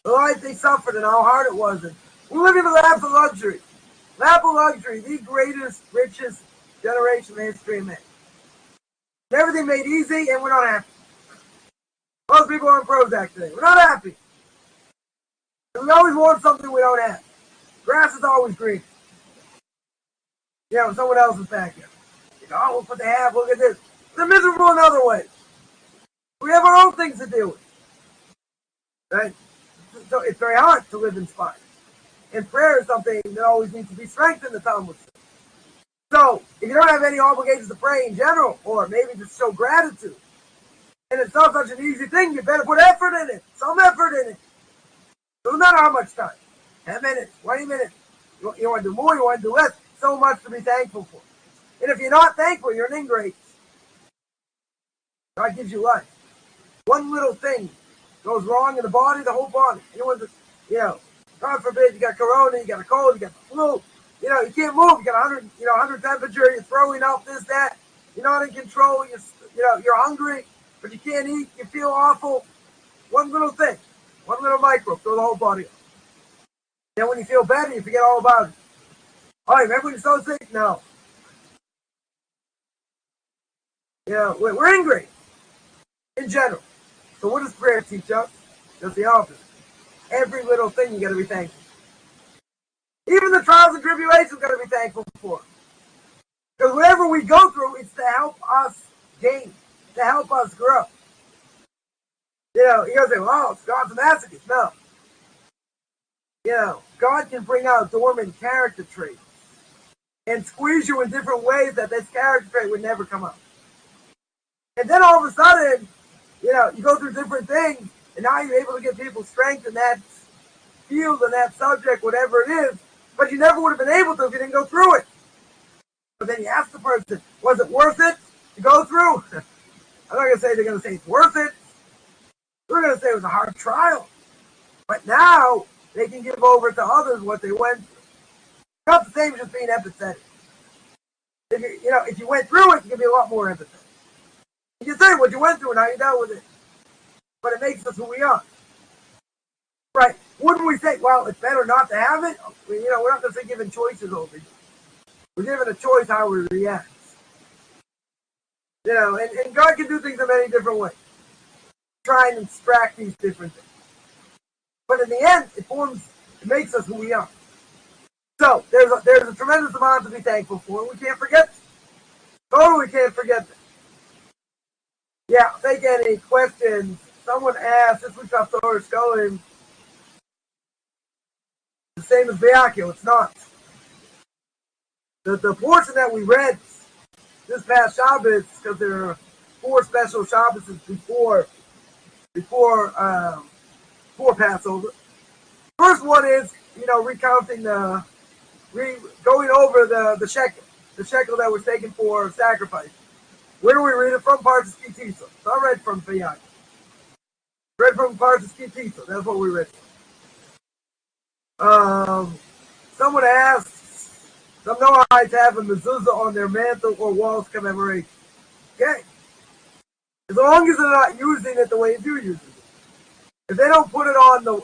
the life they suffered and how hard it was. And we're living in the lap of luxury. Lap of luxury, the greatest, richest generation in the history of man. Everything made easy, and we're not happy. Most people are on Prozac today. We're not happy. And we always want something we don't have. Grass is always green. Someone else's backyard. Look what they have, look at this. They're miserable in other ways. We have our own things to deal with. Right? So it's very hard to live inspired. And prayer is something that always needs to be strengthened, the Talmud says. So, if you don't have any obligations to pray in general, or maybe just show gratitude, and it's not such an easy thing, you better put effort in it. Some effort in it. Doesn't matter how much time. 10 minutes, 20 minutes. You want to do more, you want to do less. So much to be thankful for. And if you're not thankful, you're an ingrate. God gives you life. One little thing goes wrong in the body, the whole body. God forbid, you got corona, you got a cold, you got the flu. You can't move. You got 100 temperature. You're throwing up this, that. You're not in control. You're hungry, but you can't eat. You feel awful. One little thing, one little microbe, throw the whole body up. Then when you feel better, you forget all about it. Oh, remember when you're so sick? No. We're angry in general. So what does prayer teach us? Just the opposite. Every little thing you got to be thankful. Even the trials and tribulations we've got to be thankful for. Because whatever we go through, it's to help us gain, to help us grow. You're going to say, well, God's a masochist. No. God can bring out dormant character traits and squeeze you in different ways that this character trait would never come up. And then all of a sudden, you go through different things, and now you're able to give people strength in that field and that subject, whatever it is, but you never would have been able to if you didn't go through it. But then you ask the person, was it worth it to go through? I'm not going to say they're going to say it's worth it. They're going to say it was a hard trial. But now they can give over to others what they went through. It's not the same as just being empathetic. If you went through it, you can be a lot more empathetic. You can say what you went through and how you dealt with it. But it makes us who we are. Right. Wouldn't we say, well, it's better not to have it? We're not going to say given choices over here. We're given a choice how we react. And God can do things in many different ways. Try and extract these different things. But in the end, it makes us who we are. So there's a tremendous amount to be thankful for. We can't forget this. Totally can't forget this. Yeah, take any questions. Someone asked, this week's Torah going. same as Vayakil. It's not. The portion that we read this past Shabbos, because there are 4 special Shabbases before Passover. First one is, recounting going over the shekel that was taken for sacrifice. Where do we read it from? Parshas Kitisa. So I read from Vayakil. Read from Parshas Kitisa. That's what we read. Someone asks, some Noahides have a mezuzah on their mantle or walls commemoration. Okay. As long as they're not using it the way you use it. If they don't put it on on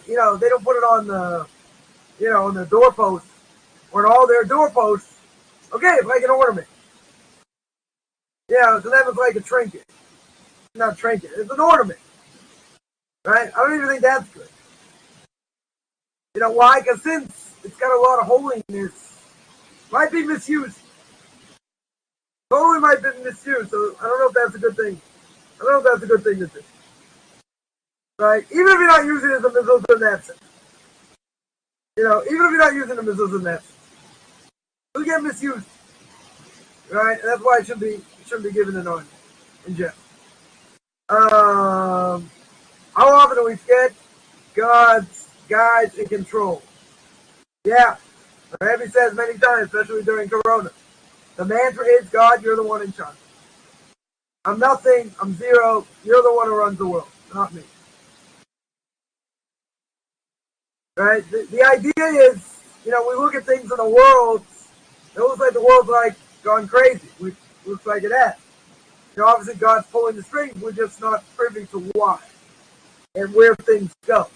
the doorposts or on all their doorposts, okay, it's like an ornament. To them it's like a trinket. Not trinket, it's an ornament. Right? I don't even think that's good. Why? Because since it's got a lot of holiness, might be misused. Totally might be misused, so I don't know if that's a good thing. I don't know if that's a good thing to do. Right? Even if you're not using it as a mezuzah in that sense. Even if you're not using a mezuzah in that sense. It'll get misused. Right? And that's why it shouldn't be given an ornament in general. How often do we forget God's guides and control? Yeah. Rabbi says many times, especially during Corona. The mantra is, God, you're the one in charge. I'm nothing, I'm zero, you're the one who runs the world, not me. Right? The idea is, we look at things in the world, it looks like the world's gone crazy, which looks like it has. Obviously God's pulling the strings, we're just not privy to why and where things go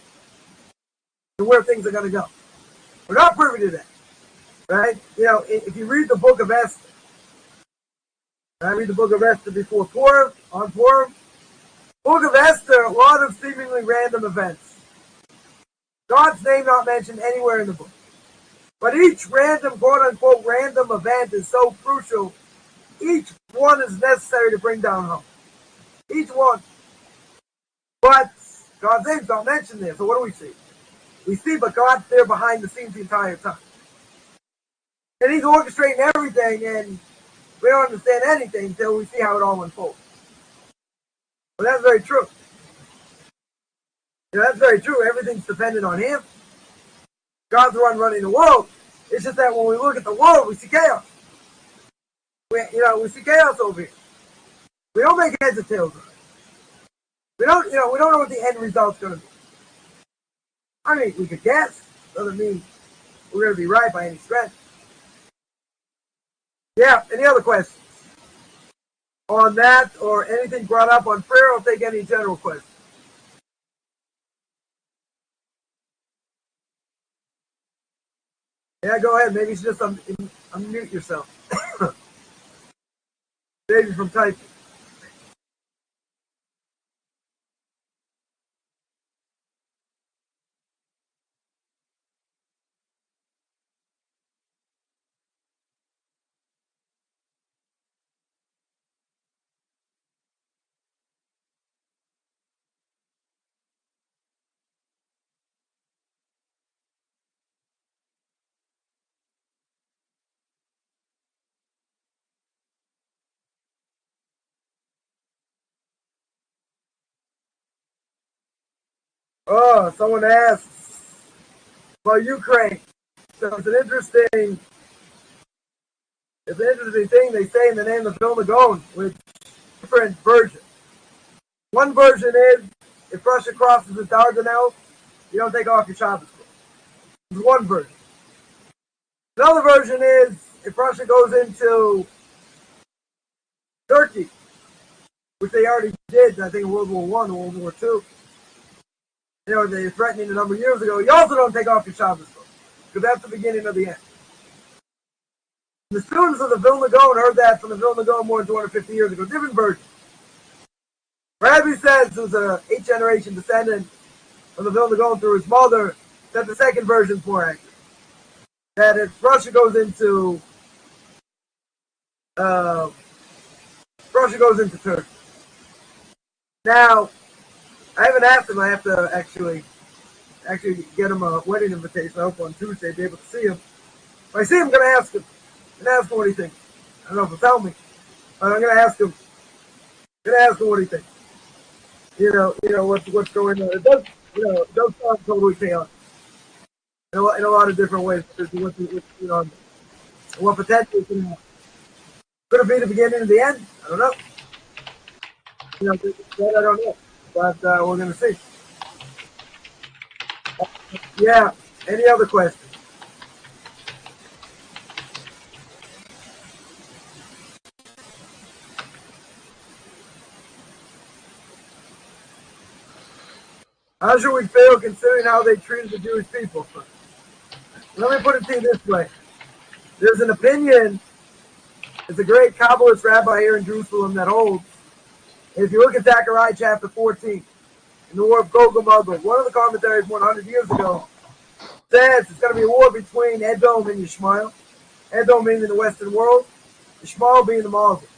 and where things are going to go. We're not privy to that. Right? If you read the book of Esther, I read the book of Esther before Purim, on Purim. Book of Esther, a lot of seemingly random events. God's name not mentioned anywhere in the book. But each random, quote-unquote, random event is so crucial. Each one is necessary to bring down home. Each one. But God's name's not mentioned there, so what do we see? We see, but God's there behind the scenes the entire time. And he's orchestrating everything, and we don't understand anything until we see how it all unfolds. Well, that's very true. That's very true. Everything's dependent on him. God's the one running the world. It's just that when we look at the world, we see chaos. We see chaos over here. We don't make heads or tails of it. We don't know what the end result's going to be. I mean, we could guess. Doesn't mean we're going to be right by any stretch. Yeah, any other questions on that or anything brought up on prayer? I'll take any general questions. Yeah, go ahead. Maybe you should just unmute yourself. Save you from typing. Oh, someone asks about Ukraine. So it's an interesting thing they say in the name of Vilna Gaon with different versions. One version is, if Russia crosses the Dardanelles, you don't take off your Shabbos clothes. It's one version. Another version is, if Russia goes into Turkey, which they already did, I think in World War I or World War II, they were threatening a number of years ago, you also don't take off your Shabbos clothes, because that's the beginning of the end. The students of the Vilna Gaon heard that from the Vilna Gaon more than 250 years ago. Different versions. Rabbi says, who's an 8th generation descendant of the Vilna Gaon through his mother, that the second version is more accurate. That if Russia goes into Turkey. Now, I haven't asked him. I have to actually actually get him a wedding invitation. I hope on Tuesday be able to see him. If I see him, I'm going to ask him. I'm going to ask him what he thinks. I don't know if he'll tell me, but I'm going to ask him. I'm going to ask him what he thinks. What's going on. It does sound totally chaotic in a lot of different ways. What potential it can have. Could it be the beginning and the end? I don't know. I don't know. But we're going to see. Yeah. Any other questions? How should we feel considering how they treated the Jewish people? Let me put it to you this way. There's an opinion, it's a great Kabbalist rabbi here in Jerusalem that holds, if you look at Zechariah chapter 14, in the war of Gog and Magog, one of the commentaries 100 years ago says it's going to be a war between Edom and Yishmael. Edom being in the Western world, Yishmael being the Muslims.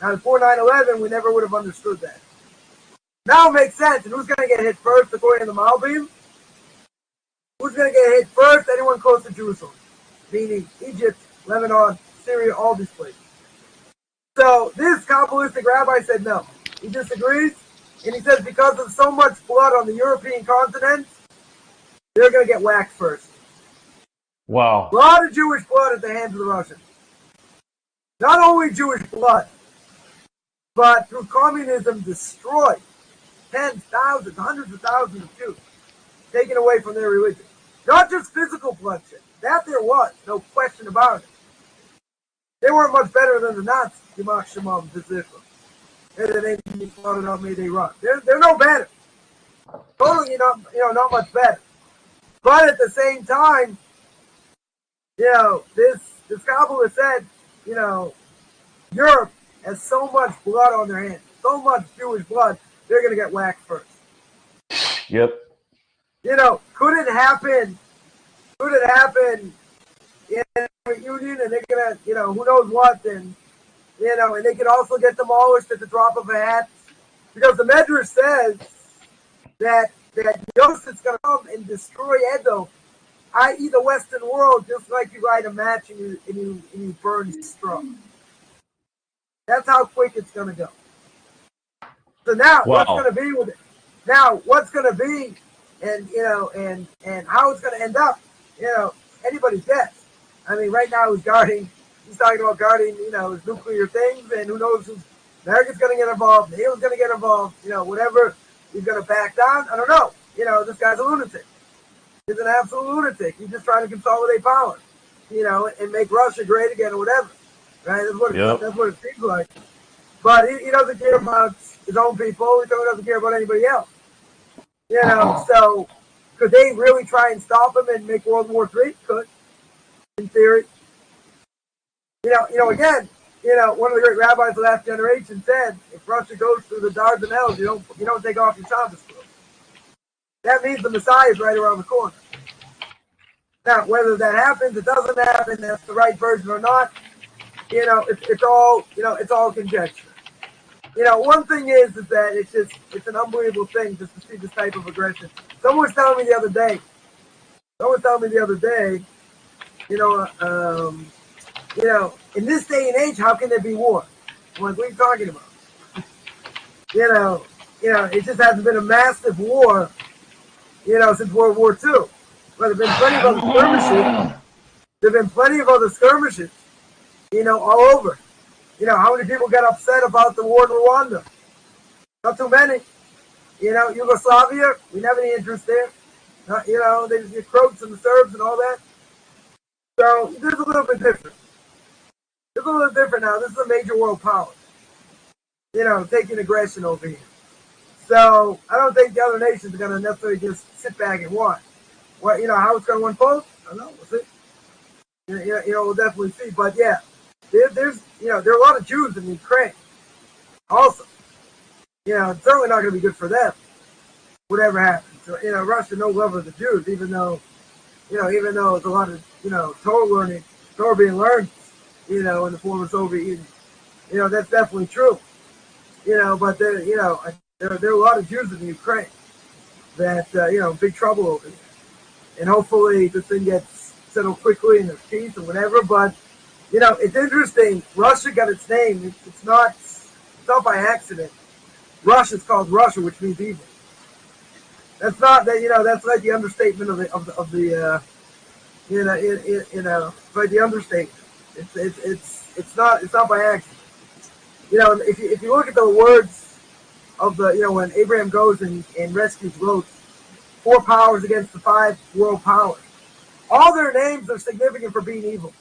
Now, before 9/11, we never would have understood that. Now it makes sense. And who's going to get hit first according to the Malbim? Who's going to get hit first? Anyone close to Jerusalem. Meaning Egypt, Lebanon, Syria, all these places. So this Kabbalistic rabbi said no. He disagrees. And he says because of so much blood on the European continent, they're going to get whacked first. Wow. A lot of Jewish blood at the hands of the Russians. Not only Jewish blood, but through communism destroyed tens, thousands, hundreds of thousands of Jews, taken away from their religion. Not just physical bloodshed. That there was, no question about it. They weren't much better than the Nazis. Yimach Shemam V'Zichem. They slaughtered on me, they run. They're no better. Totally not much better. But at the same time, this Kabbalist said, Europe has so much blood on their hands, so much Jewish blood, they're going to get whacked first. Yep. Could it happen in a reunion and they're going to, who knows what, and they could also get demolished at the drop of a hat? Because the Medrash says that Yosef's going to come and destroy Edom, i.e. the Western world, just like you light a match and you burn your straw. That's how quick it's going to go. So now, What's going to be with it? Now, what's going to be, and how it's going to end up, anybody's guess. I mean, right now he's talking about guarding, his nuclear things, and who knows who's, America's going to get involved, Neil's going to get involved, whatever, he's going to back down. I don't know. This guy's a lunatic. He's an absolute lunatic. He's just trying to consolidate power, and make Russia great again or whatever. Right? That's what it seems like. But he doesn't care about his own people. He doesn't care about anybody else. So could they really try and stop him and make World War III? Could, in theory. Again, one of the great rabbis of the last generation said, if Russia goes through the Dardanelles, you don't take off your Shabbos clothes. That means the Messiah is right around the corner. Now, whether that happens, it doesn't happen, that's the right version or not, it's all conjecture. One thing is that it's an unbelievable thing just to see this type of aggression. Someone was telling me the other day, in this day and age, how can there be war? I'm like, what are you talking about? It just hasn't been a massive war, since World War II. But there have been plenty of other skirmishes. There have been plenty of other skirmishes, all over. How many people got upset about the war in Rwanda? Not too many. Yugoslavia, we didn't have any interest there. The Croats and the Serbs and all that. So this is a little bit different. It's a little different now. This is a major world power. Taking aggression over here. So I don't think the other nations are going to necessarily just sit back and watch. How it's going to unfold? I don't know. We'll see. We'll definitely see. But yeah, there are a lot of Jews in Ukraine. Also, it's certainly not going to be good for them. Whatever happens. So, Russia no love of the Jews, even though there's a lot of Torah being learned, in the former Soviet Union. That's definitely true. But there are a lot of Jews in Ukraine that, big trouble over here. and hopefully this thing gets settled quickly and there's peace or whatever. But it's interesting. Russia got its name. It's not by accident. Russia's called Russia, which means evil. That's not that. That's like the understatement of the it's like the understatement. It's not by accident. If you look at the words of when Abraham goes and rescues Lot, 4 powers against the 5 world powers, all their names are significant for being evil.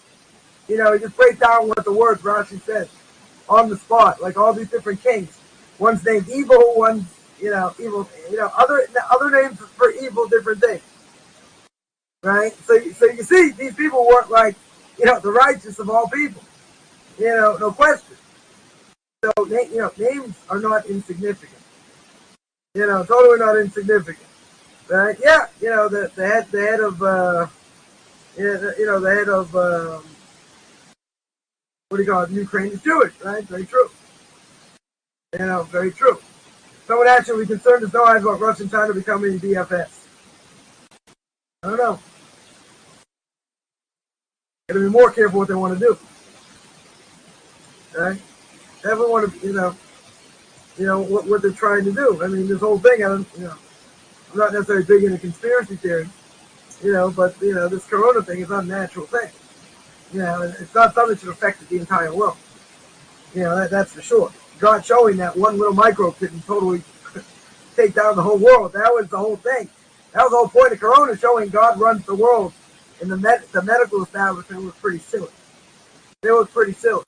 You just break down what the words Rashi says on the spot, like all these different kings. One's named evil, one's evil. Other names for evil, different things. Right? So you see, these people weren't like the righteous of all people. No question. So names are not insignificant. Totally not insignificant. Right? Yeah. The head of what do you call it? Ukraine is Jewish, right? Very true. Very true. Someone actually concerned is Noahide about Russia and China becoming BFS. I don't know. Got to be more careful what they want to do. Right? Everyone, what they're trying to do. I mean, this whole thing, I'm not necessarily big into conspiracy theories, but this corona thing is not a natural thing. It's not something that should affect the entire world. That's for sure. God showing that one little microbe can totally take down the whole world. That was the whole thing. That was the whole point of corona, showing God runs the world. And the medical establishment was pretty silly. They were pretty silly.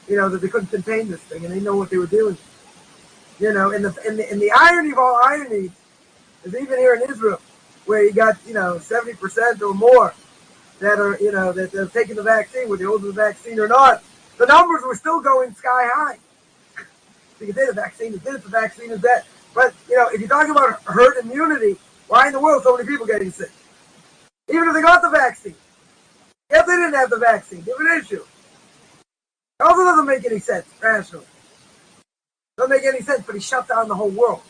That they couldn't contain this thing, and they know what they were doing. And the irony of all ironies is even here in Israel, where you got 70% or more that are that they're taking the vaccine, whether they hold the vaccine or not. The numbers were still going sky high. So you did the vaccine, the vaccine is dead. But if you're talking about herd immunity, why in the world so many people getting sick? Even if they got the vaccine. If they didn't have the vaccine, different issue. It also doesn't make any sense, rationally. Doesn't make any sense, but he shut down the whole world.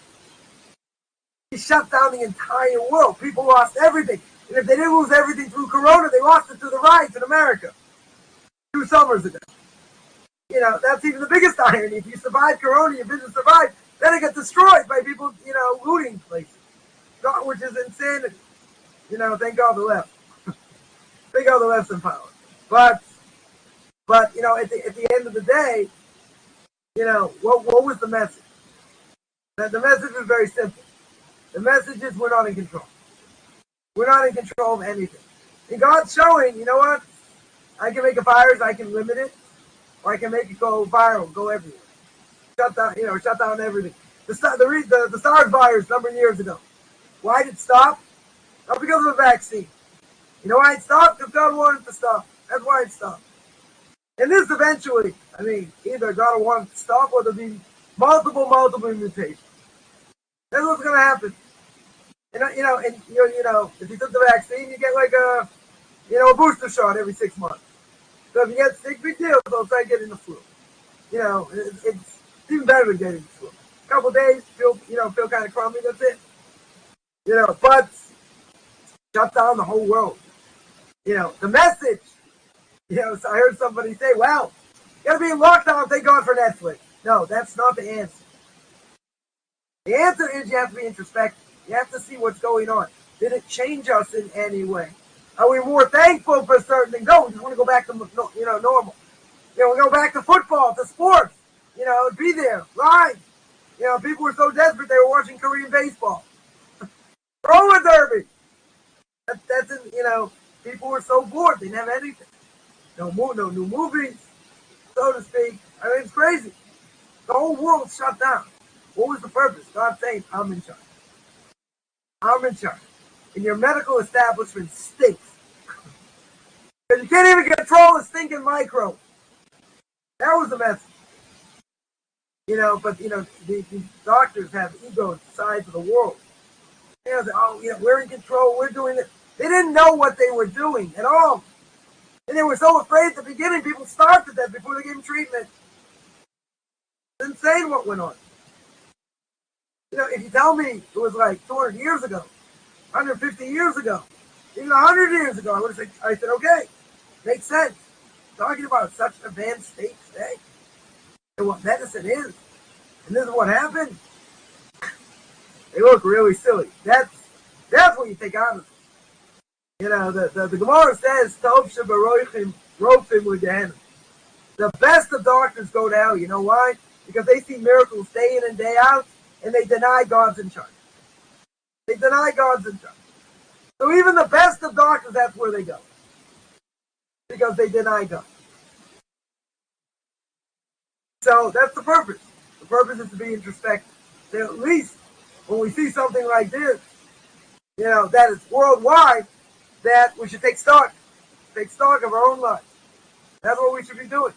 He shut down the entire world. People lost everything. And if they didn't lose everything through corona, they lost it through the riots in America 2 summers ago. That's even the biggest irony. If you survive corona, your business survived, then it gets destroyed by people, looting places. Which is insanity. Thank God the left. Thank God the left's in power. But at the end of the day, what was the message? The message was very simple. The message is we're not in control. We're not in control of anything. And God's showing, you know what? I can make a virus, I can limit it, or I can make it go viral, go everywhere. Shut down everything. The SARS virus a number of years ago. Why did it stop? Not because of the vaccine. You know why it stopped? Because God wanted it to stop. That's why it stopped. And this eventually, either God will want it to stop or there'll be multiple mutations. That's what's going to happen. And if you took the vaccine, you get like a booster shot every 6 months. So if you get sick, big deal. So it's like getting the flu. It's even better than getting the flu. A couple of days, feel kind of crummy. That's it. But shut down the whole world. The message. So I heard somebody say, "Well, you got to be in lockdown. Thank God for Netflix." No, that's not the answer. The answer is you have to be introspective. You have to see what's going on. Did it change us in any way? Are we more thankful for certain things? No, we just want to go back to normal. We go back to football, to sports. Be there, live. People were so desperate they were watching Korean baseball, roller derby. People were so bored they didn't have anything. No new movies, so to speak. It's crazy. The whole world shut down. What was the purpose? God saying, I'm in charge. I'm in charge. And your medical establishment stinks. Because you can't even control a stinking microbe. That was the message. But these doctors have egos the size of the world. Say, we're in control, we're doing it. They didn't know what they were doing at all. And they were so afraid at the beginning, people starved to death before they gave them treatment. It's insane what went on. If you tell me it was like 200 years ago, 150 years ago, Even 100 years ago, I said, okay, makes sense. Talking about such advanced state today and what medicine is, and this is what happened. They look really silly. That's what you take honestly. You know, the Gemara says, Tov shebaroichim rofim l'gehenim. The best of doctors go to hell. You know why? Because they see miracles day in and day out, and they deny God's in charge. They deny God's in charge. So even the best of doctors, that's where they go. Because they deny God. So that's the purpose. The purpose is to be introspective. So at least when we see something like this, you know, that is worldwide, that we should take stock of our own lives. That's what we should be doing.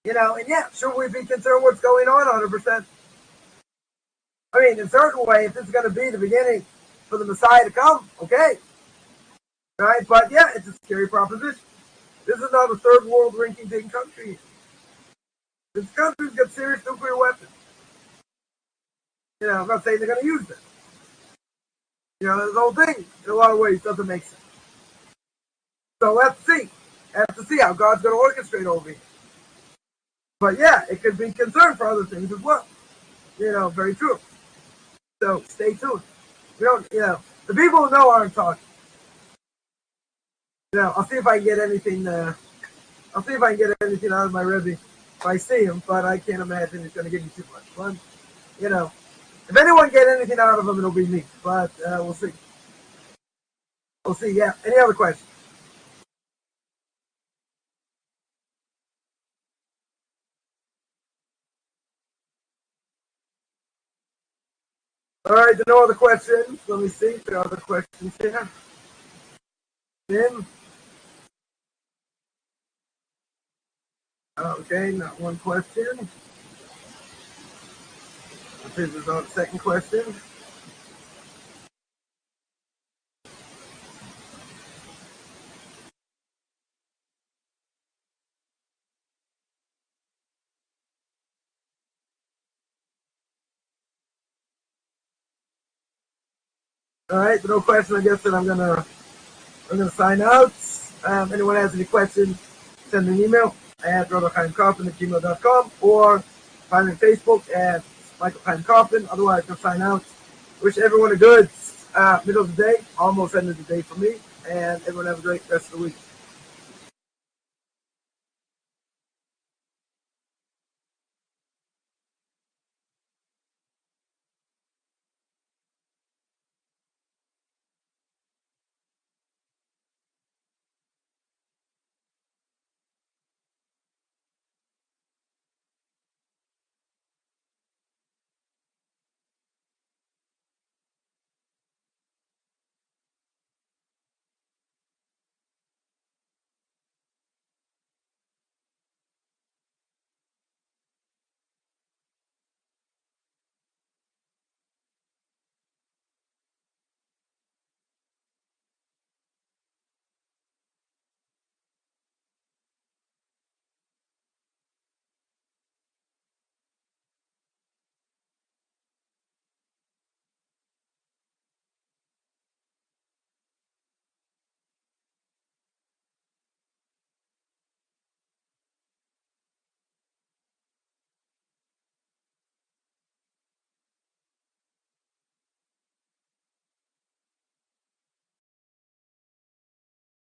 You know, and yeah, should we be concerned what's going on 100%? I mean, in a certain way, if this is going to be the beginning for the Messiah to come, okay. Right? But yeah, it's a scary proposition. This is not a third world rinky-dink country. This country's got serious nuclear weapons. You know, I'm not saying they're going to use them. You know, this whole thing, in a lot of ways, doesn't make sense. So let's see. Have to see how God's going to orchestrate over here. But yeah, it could be concern for other things as well. You know, very true. So stay tuned. We don't, you know, the people who know aren't talking. You know, I'll see if I can get anything. I'll see if I can get anything out of my Rebbe if I see him. But I can't imagine he's going to give me too much fun. You know, if anyone get anything out of him, it'll be me. But we'll see. We'll see. Yeah. Any other questions? All right, no other questions. Let me see if there are other questions here. Tim? Okay, not one question. This is our second question. All right, no question. I guess that I'm gonna sign out. Anyone has any questions, send me an email at Rabbi Chaim Coffman at gmail.com or find me on Facebook at Michael Chaim Coffman. Otherwise, I'll sign out. Wish everyone a good middle of the day, almost end of the day for me, and everyone have a great rest of the week.